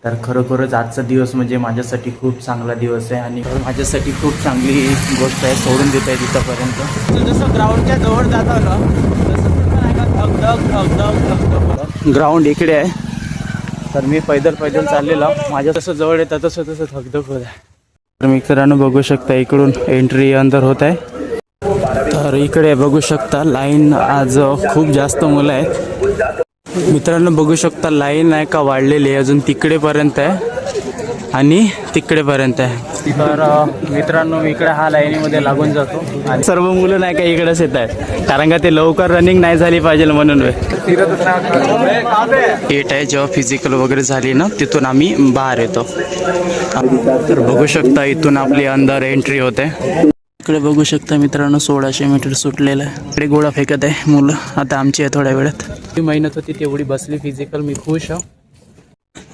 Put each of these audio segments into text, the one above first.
तर खरोखरच आजचा दिवस म्हणजे माझ्यासाठी खूप चांगला दिवस आहे आणि माझ्यासाठी खूप चांगली गोष्ट आहे. सोडून देत आहे तिथंपर्यंत. जसं ग्राउंडच्या जवळ जातो ना तसं ग्राउंड इकडे आहे. तर मी पैदल चाललेलो. माझ्या तसं जवळ येतं तसं धगधग होत आहे. तर मित्रांनो बघू शकता इकडून एंट्री अंदर होत आहे. तर इकडे बघू शकता लाईन आज खूप जास्त मुलं आहेत. मित्रांनो बघू शकता लाईन नाही का वाढलेली आहे, अजून तिकडेपर्यंत आहे आणि तिकडेपर्यंत आहे. तर मित्रांनो मी इकडे हा लाईनीमध्ये लागून जातो आणि सर्व मुलं नाही का इकडेच येत आहेत, कारण का ते लवकर रनिंग नाही झाली पाहिजे म्हणून. एट आहे जेव्हा फिजिकल वगैरे झाली ना तिथून आम्ही बाहेर येतो. तर बघू शकता इथून आपली अंदर एंट्री होते. इकडे बघू शकता मित्रांनो 1600 मीटर सुटलेलं आहे. इकडे गोळा फेकत आहे मुलं. आता आमची आहे थोड्या वेळात. जी मेहनत होती तेवढी बसली फिजिकल, मी खुश आहे.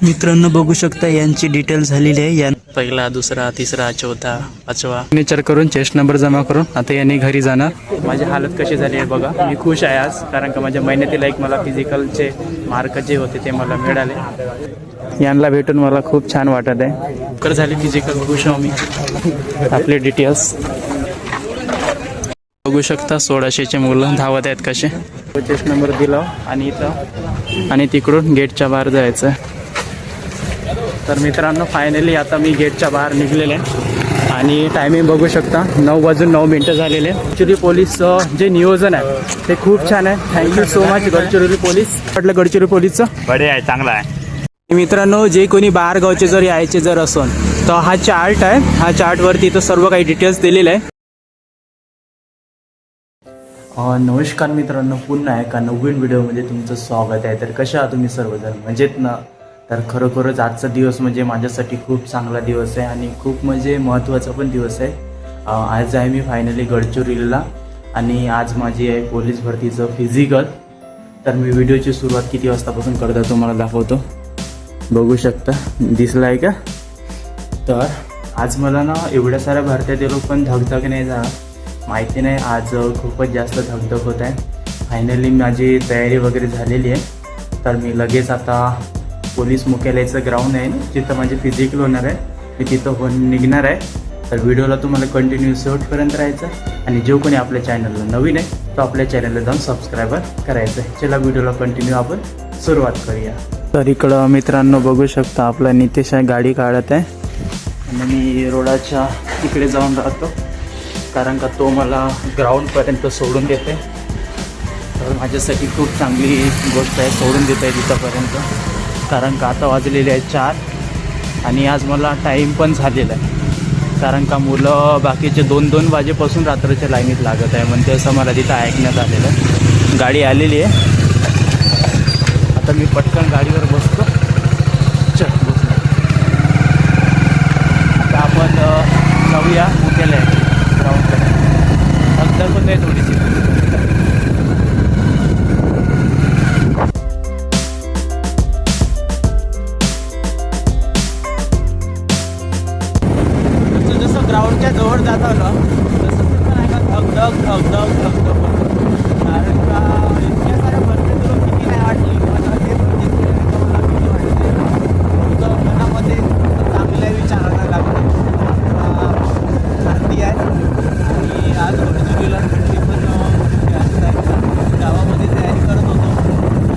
मित्रांनो बघू शकता यांची डिटेल झालेली आहे. या पहिला, दुसरा, तिसरा, चौथा, पाचवा सिग्नेचर करून चेस्ट नंबर जमा करून आता यांनी घरी जाणार. माझी हालत कशी झाली आहे बघा. मी खुश आहे आज, कारण का माझ्या मेहनतीला एक मला फिजिकलचे मार्क जे होते ते मला मिळाले. यांना भेटून मला खूप छान वाटत आहे. तर झाली फिजिकल, खुश आहो मी. आपले डिटेल्स बघू शकता. 1600चे मुलं धावत आहेत कसे. चेस्ट नंबर दिला आणि इथं आणि तिकडून गेटच्या बाहेर जायचं आहे. तर मित्रांनो फायनली आता मी गेटच्या बाहेर निघलेले आहे आणि टायमिंग बघू शकता 9:09 झालेले. गडचिरोली पोलीसचं जे नियोजन आहे ते खूप छान आहे. Thank you so much Gadchiroli police. म्हटलं गडचिरोली पोलीसचं बढिया आहे, चांगला आहे. मित्रांनो जे कोणी बाहेर गावचे जर यायचे जर असून तर हा चार्ट आहे. हा चार्टवरती इथं सर्व काही डिटेल्स दिलेले आहे. नमस्कार मित्रांनो, पुन्हा एका नवीन व्हिडिओमध्ये तुमचं स्वागत आहे. तर कशा आहात तुम्ही सर्वजण, मजेत ना? तर खरोखरच आजचा दिवस म्हणजे माझ्यासाठी खूप चांगला दिवस आहे आणि खूप म्हणजे महत्त्वाचा पण दिवस आहे. आज आहे मी फायनली गडचिरोलीला आणि आज माझी आहे पोलीस भरतीचं फिजिकल. तर मी व्हिडिओची सुरुवात किती वाजतापासून करतो तुम्हाला दाखवतो. बघू शकता, दिसला आहे का? तर आज मला ना एवढ्या साऱ्या भरत्या दिलो पण धगधग नाही झाला, माहिती नाही. आज खूपच जास्त धगधग होत आहे. फायनली माझी तयारी वगैरे झालेली आहे. तर मी लगेच आता पोलीस मुख्यालयाचं ग्राउंड आहे ना तिथं माझे फिजिकल होणार आहे, मी तिथं निघणार आहे. तर व्हिडिओला तुम्हाला कंटिन्यू शेवटपर्यंत राहायचं आणि जो कोणी आपल्या चॅनलला नवीन आहे तो आपल्या चॅनलला जाऊन सबस्क्राईबर करायचं आहे. चला व्हिडिओला कंटिन्यू आपण सुरुवात करूया. तर इकडं मित्रांनो बघू शकता आपला नितेश आहे, गाडी काढत आहे आणि मी रोडाच्या तिकडे जाऊन राहतो, कारण का तो मला ग्राउंडपर्यंत सोडून देते. तर माझ्यासाठी खूप चांगली गोष्ट आहे, सोडून देत आहे तिथंपर्यंत. कारण का आता वाजलेले आहे 4 आणि आज मला टाईम पण झालेला आहे, कारण का मुलं बाकीचे 2-2 वाजेपासून रात्रीच्या लाईनीत लागत आहे म्हणते, असं मला तिथं ऐकण्यात आलेलं आहे. गाडी आलेली आहे. आता मी पटकन गाडीवर बसतो. चल बसलो. आता आपण जाऊया मुख्यालयात ग्राउंडकडे. धगधग पण आहे थोडीशी. जसं ग्राउंडच्या जवळ जातो ना तसं नाही का धगधग धगधग धगधग, कारण का इतक्या साऱ्या भरती तुला किती नाही वाटली. मला ते म्हणजे मला किती वाटते मनामध्ये चांगल्या विचारायला लागले. शांती आहे आणि आज गडचिरोलीला थंडी पण जास्त आहे. गावामध्ये तयारी करत होतो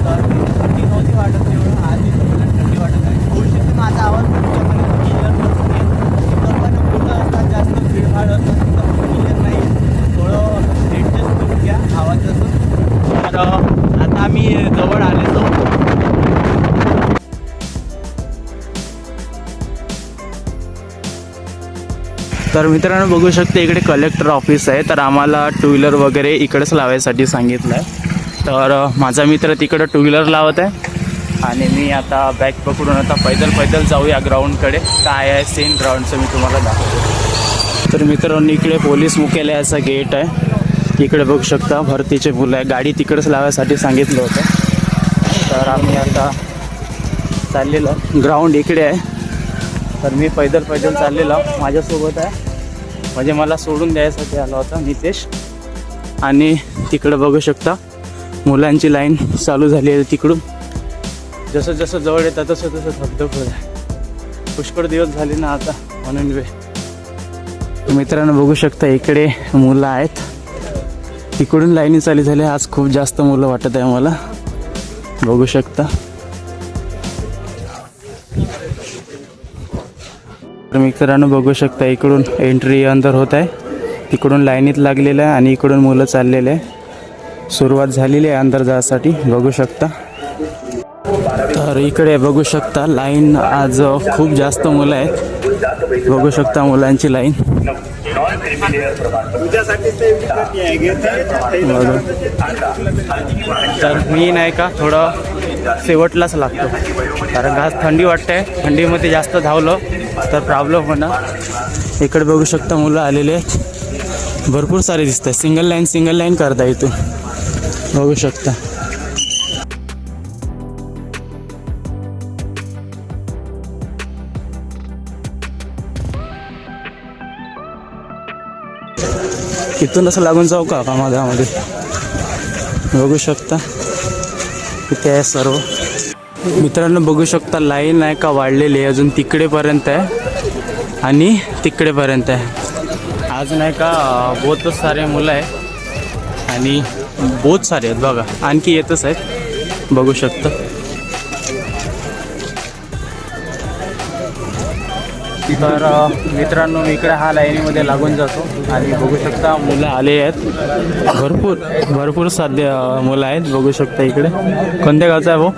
तर थंडी नव्हती वाटत तेवढं, आधी थंडी वाटत आहे. थोडीशी माझा आवाज तुमच्यापर्यंत क्लिअर नसते, तिथं पण कुठं असतात जास्त भीडभाड असतात तिथं क्लिअर नाही. थोडं ॲडजस्ट करून घ्या आवाजाचं. तर आता आम्ही जवळ आलेलो. तर मित्रांनो बघू शकते इकडे कलेक्टर ऑफिस आहे. तर आम्हाला टू व्हीलर वगैरे इकडेच लावायसाठी सांगितलं आहे. तर माझा मित्र तिकडं टू व्हीलर लावत आहे आणि मी आता बॅग पकडून आता पैदल जाऊया ग्राउंडकडे. काय आहे सीन ग्राउंडचं मी तुम्हाला दाखवतो. तर मित्रांनो इकडे पोलीस मुख्यालयाचा गेट आहे. इकडे बघू शकता भरतीचे मुलं आहे. गाडी तिकडेच लावायसाठी सांगितलं होतं. तर आम्ही आता चाललेलो. ग्राउंड इकडे आहे. तर मी पैदल चाललेलो. माझ्यासोबत आहे म्हणजे मला सोडून द्यायसाठी आला होता नितेश. आणि तिकडे बघू शकता मुलांची लाईन चालू झाली आहे. तिकडून जसं जवळ येतं तसं धगधग होत आहे. पुष्कळ दिवस झाले ना आता म्हणून मित्रांनो बघू शकता इकडे मुलं आहेत. इकडून लाईनी चालू झाल्या. आज खूप जास्त मुलं वाटत आहे मला, बघू शकता. तर मित्रांनो बघू शकता इकडून एंट्री अंदर होत आहे. तिकडून लाईनीत लागलेलं आहे आणि इकडून मुलं चाललेले आहे. सुरुवात झालेली आहे अंदर जाण्यासाठी, बघू शकता. तर इकडे बघू शकता लाईन आज खूप जास्त मुलं आहेत. बघू शकता मुलांची लाईन. तर मी नाही का थोडं शेवटलाच लागतो, कारण आज थंडी वाटते. थंडीमध्ये जास्त धावलं तर प्रॉब्लेम होणार. इकडे बघू शकता मुलं आलेले आहेत, भरपूर सारे दिसत आहेत. सिंगल लाईन करता इथून, बघू शकता. इथून असं लागून जाऊ का मागामध्ये, बघू शकता इथे आहे सर्व. मित्रांनो बघू शकता लाईन नाही का वाढलेली आहे, अजून तिकडेपर्यंत आहे आणि तिकडेपर्यंत आहे. आज नाही का बहुत सारे मुलं आहे आणि बहुत सारे आहेत बघा, आणखी येतच आहेत, बघू शकता. तर मित्रांनो मी इकडे हा लाईनीमध्ये लागून जातो आणि बघू शकता मुलं आले आहेत. भरपूर साध्य मुलं आहेत, बघू शकता. इकडे कोणत्या गावचा आहे भाऊ?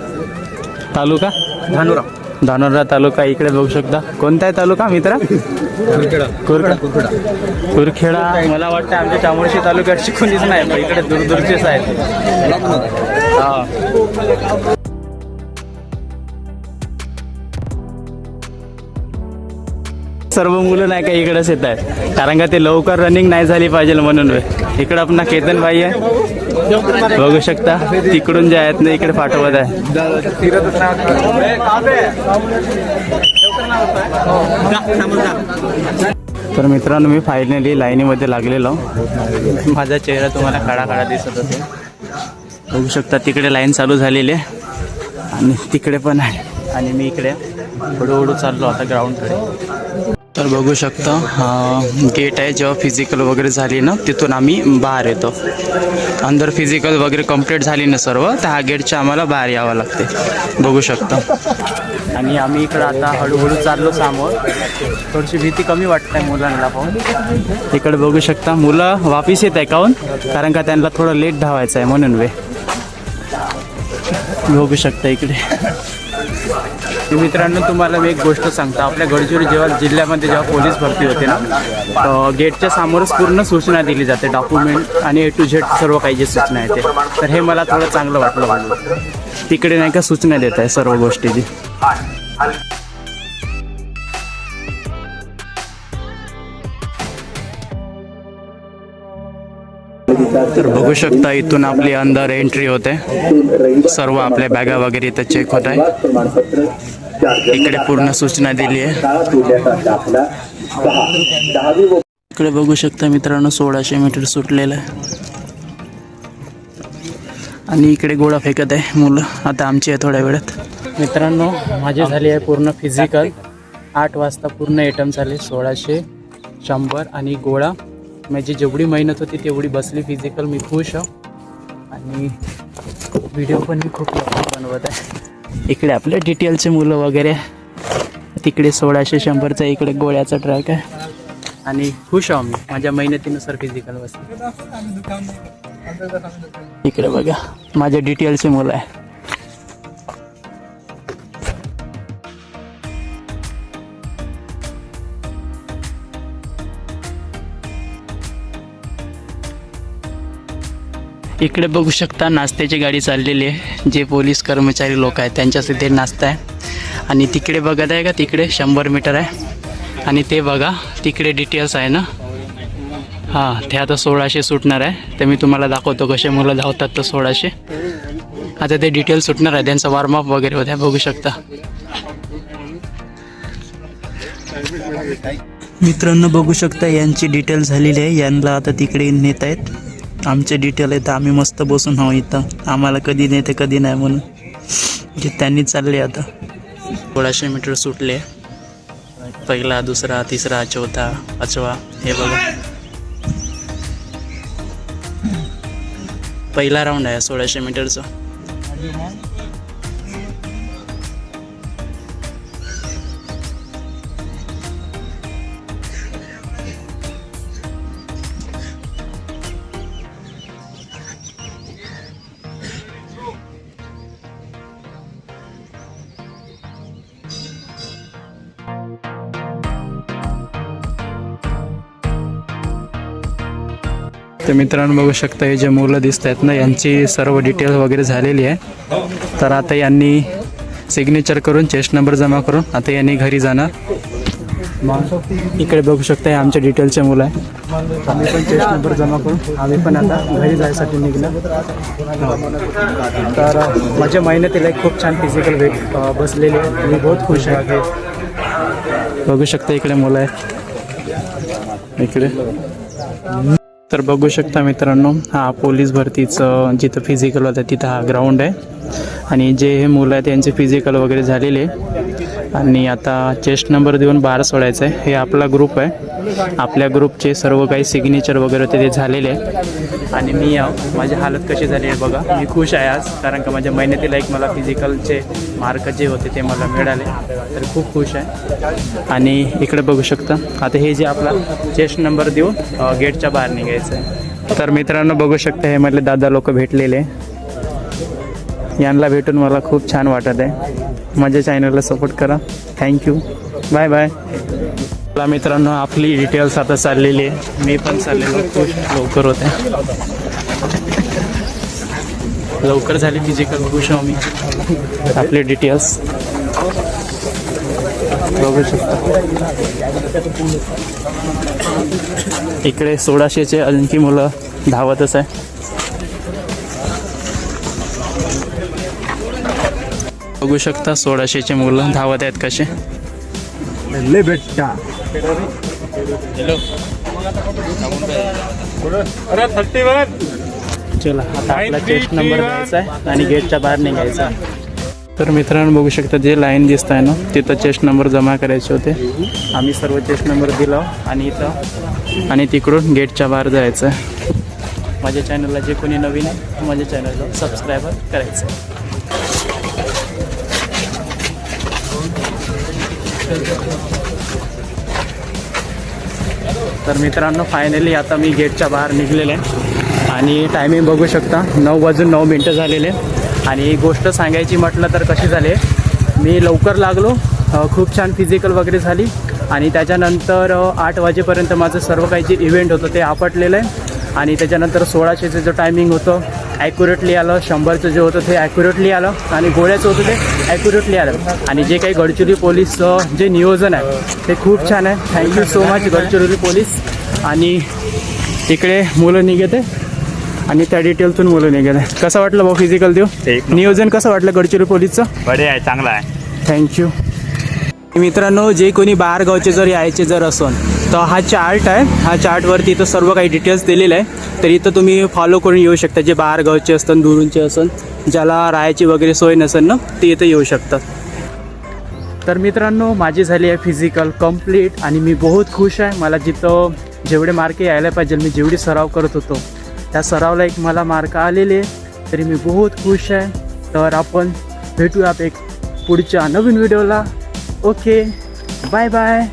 तालुका धानोरा तालुका. इकडे बघू शकता. कोणता आहे तालुका मित्रा? कुरखेडा. मला वाटतं आमच्या चामोर्शी तालुक्याची कोणीच नाही, पण इकडे दूरदूरचेच आहेत. हां, सर्व मुलं नाही का इकडेच येत आहेत, कारण का ते लवकर रनिंग नाही झाली पाहिजे म्हणून. इकडं आपला केतन भाई आहे, बघू शकता. तिकडून जे आहेत ना इकडे पाठवत आहे. तर मित्रांनो मी फायनली लाईनीमध्ये लागलेलो. माझा चेहरा तुम्हाला काळा काळा दिसत असेल, बघू शकता. तिकडे लाईन चालू झालेली आहे आणि तिकडे पण आहे आणि मी इकडे हळूहळू चाललो आता ग्राउंडकडे. तर बघू शकता गेट आहे. जेव्हा फिजिकल वगैरे झाली ना तिथून आम्ही बाहेर येतो. अंदर फिजिकल वगैरे कंप्लीट झाली ना सर्व, तर हा गेटच्या आम्हाला बाहेर यावं लागते, बघू शकता. आणि आम्ही इकडं आता हळूहळू चाललो समोर. थोडीशी भीती कमी वाटत आहे मुलांना पाहून. इकडे बघू शकता मुलं वापिस येत आहे काहून, कारण का त्यांना थोडं लेट धावायचं आहे म्हणून. बघू शकता इकडे. मित्रांनो तुम्हाला मी एक गोष्ट सांगतो. आपल्या गडचिरोली जिल्ह्यामध्ये जेव्हा पोलीस भरती होते ना, गेटच्या समोरच पूर्ण सूचना दिली जाते, डॉक्युमेंट आणि A to Z सर्व काही जे सूचना आहे ते. तर हे मला थोडं चांगलं वाटलं म्हणून. तिकडे नाही का सूचना देत आहे सर्व गोष्टीची. तर बघू शकता इथून आपली अंदर एंट्री होते. सर्व आपल्या बॅगा वगैरे इथं चेक होत आहे. इकडे पूर्ण सूचना दिली आहे. इकडे बघू शकता मित्रांनो 1600 मीटर सुटलेलं आहे आणि इकडे गोळा फेकत आहे मुलं. आता आमची आहे थोड्या वेळात. मित्रांनो माझी झाली आहे पूर्ण फिजिकल. 8 वाजता पूर्ण एटम झाले. 1600, 100 आणि गोळा. माझी जेवढी मेहनत होती तेवढी बसली फिजिकल. मी खुश आहे आणि व्हिडिओ पण मी खूप लवकर बनवत आहे. इकडे आपले डिटेलचे मुलं वगैरे, तिकडे 1600, 100चा इकडे गोळ्याचा ट्रॅक आहे आणि खुश आहो मी माझ्या मेहनतीनुसार फिजिकल बसले. इकडे बघा माझ्या डिटेलचे मुलं आहे. इकडे बघू शकता नाश्त्याची गाडी चाललेली आहे. जे पोलीस कर्मचारी लोक आहेत त्यांच्यासाठी नाश्ता आहे. आणि तिकडे बघत आहे का, तिकडे 100 मीटर आहे आणि ते बघा तिकडे डिटेल्स आहे ना. हां, ते आता 1600 सुटणार आहे. तर मी तुम्हाला दाखवतो कसे मुलं धावतात. तर 1600 आता ते डिटेल्स सुटणार आहे. त्यांचा वॉर्मअप वगैरे होत आहे, बघू शकता. मित्रांनो बघू शकता यांची डिटेल झालेली आहे. यांना आता तिकडे नेत आहेत. आमचे डिटेल आहे तर आम्ही मस्त बसून आहो इथं. आम्हाला कधी नेते कधी नाही म्हणून जे त्यांनी चालले. आता 1600 मीटर सुटले. पहिला, दुसरा, तिसरा, चौथा, पाचवा. हे बघा, पहिला राऊंड आहे 1600 मीटरचा. तर मित्रांनो बघू शकता, हे जे मुलं दिसत आहेत ना, यांची सर्व डिटेल्स वगैरे झालेली आहे. तर आता यांनी सिग्नेचर करून चेस्ट नंबर जमा करून आता यांनी घरी जाणार. इकडे बघू शकता, हे आमच्या डिटेल्सचे मुलं आहे. आम्ही पण चेस्ट नंबर जमा करून आम्ही पण आता घरी जायसाठी निघलो. तर माझ्या मेहनतीला एक खूप छान फिजिकल वेट बसलेली आहे. मी बहुत खुश आहे. बघू शकता इकडे मुलं आहेत इकडे. तर बघू शकता मित्रांनो, हा पोलीस भरतीचं जिथं फिजिकल होतं तिथं हा ग्राउंड आहे. आणि जे हे मुलं आहेत त्यांचे फिजिकल वगैरे झालेले आणि आता चेस्ट नंबर देऊन बाहेर सोडायचं आहे. हे आपला ग्रुप आहे. आपल्या ग्रुपचे सर्व काही सिग्नेचर वगैरे होते ते झालेले आहे. आणि मी माझी हालत कशी झाली आहे बघा. मी खुश आहे आज, कारण का माझ्या मेहनतीला एक मला फिजिकलचे मार्क जे होते ते मला मिळाले. तर खूप खुश आहे. आणि इकडे बघू शकता, आता हे जे आपला चेस्ट नंबर देऊन गेटच्या बाहेर निघायचं आहे. तर मित्रांनो बघू शकता, हे मधले दादा लोक भेटलेले. यांना भेटून मला खूप छान वाटत आहे. माझ्या चॅनलला सपोर्ट करा. थँक्यू. Bye bye. मला मित्रांनो आपली डिटेल्स आता चाललेली आहे. मी पण चाललेलो, खूप लवकर होते. लवकर झाली फिजिकल, खुश आहो मी. आपले डिटेल्स बघू शकता. इकडे 1600चे आणखी मुलं धावतच आहे. बघू शकता 1600चे मुलं धावत आहेत कसे. बेटा चला, आता आपला चेस्ट नंबर द्यायचा आहे आणि गेटच्या बाहेर निघायचं आहे. तर मित्रांनो बघू शकता, जे लाईन दिसत आहे ना, तिथं चेस्ट नंबर जमा करायचे होते. आम्ही सर्व चेस्ट नंबर दिला आणि इथं आणि तिकडून गेटच्या बाहेर जायचं आहे. माझ्या चॅनलला जे कोणी नवीन आहे माझ्या चॅनलला सबस्क्राईबर करायचं आहे. तर मित्रांनो फायनली आता मी गेटच्या बाहेर निघलेले आहे आणि टायमिंग बघू शकता 9:09 झालेले. आणि एक गोष्ट सांगायची म्हटलं तर कशी झाली, मी लवकर लागलो, खूप छान फिजिकल वगैरे झाली आणि त्याच्यानंतर 8 वाजेपर्यंत माझं सर्व काही जे इव्हेंट होतं ते आपटलेलं आहे. आणि त्याच्यानंतर 1600चं जो टायमिंग होतं ॲक्युरेटली आलं, 100चं जे होतं ते ॲक्युरेटली आलं आणि गोळ्याचं होतं ते ॲक्युरेटली आलं. आणि जे काही गडचिरोली पोलीसचं जे नियोजन आहे ते खूप छान आहे. Thank you so much Gadchiroli police. आणि इकडे मुलं निघते आणि त्या डिटेलतून मुलं निघते. कसं वाटलं भाऊ फिजिकल देऊ? नियोजन कसं वाटलं गडचिरोली पोलीसचं? बरे आहे, चांगला आहे. थँक्यू. मित्रांनो, जे कोणी बाहेरगावचे जर यायचे जर असन तर हा चार्ट आहे. हा चार्टवरती इथं सर्व काही डिटेल्स दिलेलं आहे. तर इथं तुम्ही फॉलो करून येऊ शकता. जे बाहेरगावचे असतात, दुरूनचे असन, ज्याला राहायची वगैरे सोय नसेल ना, ते इथं येऊ शकतात. तर मित्रांनो, माझी झाली आहे फिजिकल कंप्लीट आणि मी बहुत खुश आहे. मला जिथं जेवढे मार्क यायला पाहिजे, मी जेवढी सराव करत होतो त्या सरावला एक मला मार्क आलेले, तरी मी बहुत खुश आहे. तर आपण भेटूया एक पुढच्या नवीन व्हिडिओला. Okay, bye bye.